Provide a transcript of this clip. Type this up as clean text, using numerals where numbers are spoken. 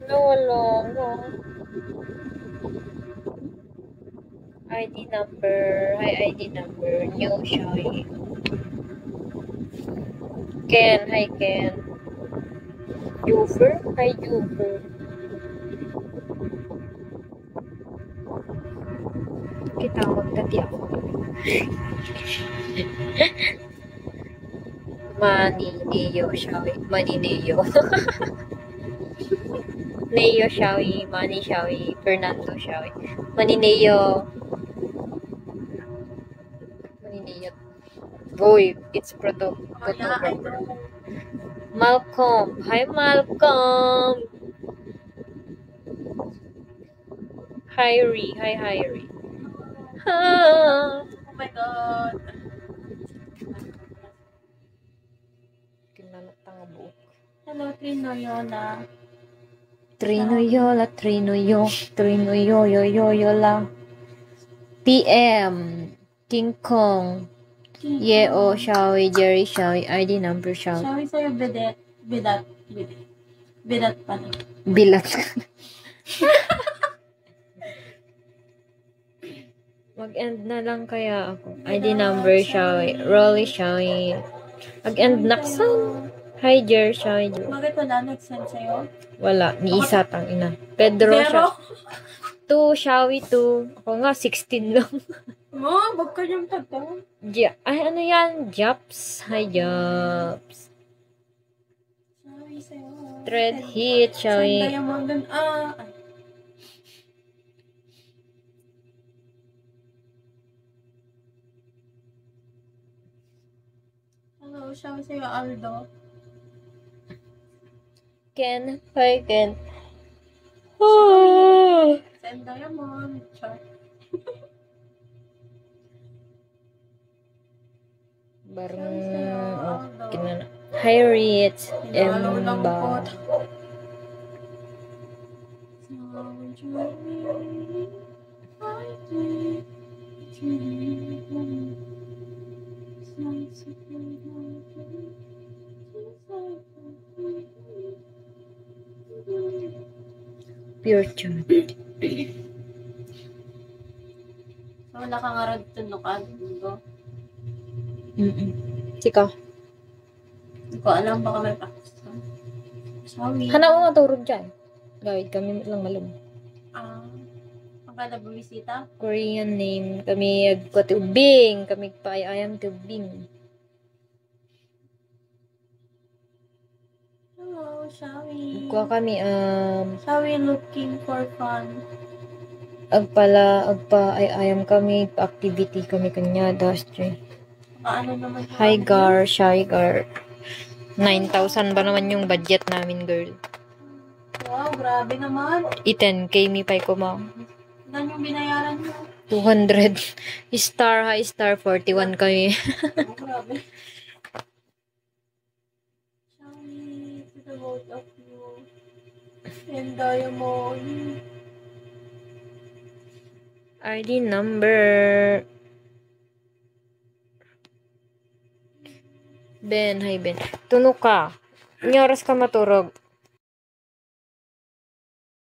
No, wala. No. ID number. Hi, ID number. New Shoy. Ken. Hi, Ken. Jufer? Hi, Jufer. Kita magtati ako. Mani, Neo, Shoy. Mani, Neo. Neo, Shoy. Mani, Shoy. Fernando, Shoy. Mani, Neo. Mani, Neo. Boy, it's photographer. Malcolm. Hi, Malcolm. Hyrie. Hi, Hyrie. Oh my God. Kinalatang buok. Hello, Trinoyola. Trinoyola, Trinoyola. PM. King Kong. Yeo, Shawi, Jerry, Shawi, ID number, Shawi. Shawi sa'yo, bidet. Bidat pala. Bilat. Mag-end na lang kaya ako. ID number, Shawi. Rolly, Shawi. Mag-end naksan. Hi, Jer, Shawi. Bakit wala nag-send sa'yo? Wala. Ni isa tang ina. Pedro, Zero. 2, Shawi, 2. Ako nga, 16 lang. Wag ka niyang tato. Ay, ano yan? Japs. Hi, Japs. Shawi sa'yo. Thread hit, Shawi. Send diamond dun. Hello, Shawi sa'yo, Aldo. Ken. Hi, Ken. Send diamond. Char. Barang okay na. Hi, Rich. Emba. Pure chat. So, wala kang arad tunukan. Sika. Hindi ko alam, baka may practice ka. Sorry. Hana ko maturog dyan. Gawid kami lang malam. Ang kada bumisita? Korean name. Kami agpatubing. Kami paayayang tubing. Hello, Shawi. Kuha kami, Shawi looking for fun. agpaayam kami, activity kami kanya, dastry. Paano naman? Hi, Gar, Shy Gar. 9,000 ba naman yung budget namin, girl? Wow, grabe naman. 10K mi pay ko, ma'am. Ilan yung binayaran mo? 200. Star, high star, 41 kami. Oh, grabe. Shawi, to the both of you. And diamond. ID number. Ben, hi Ben. Tuno ka. Any oras ka maturog?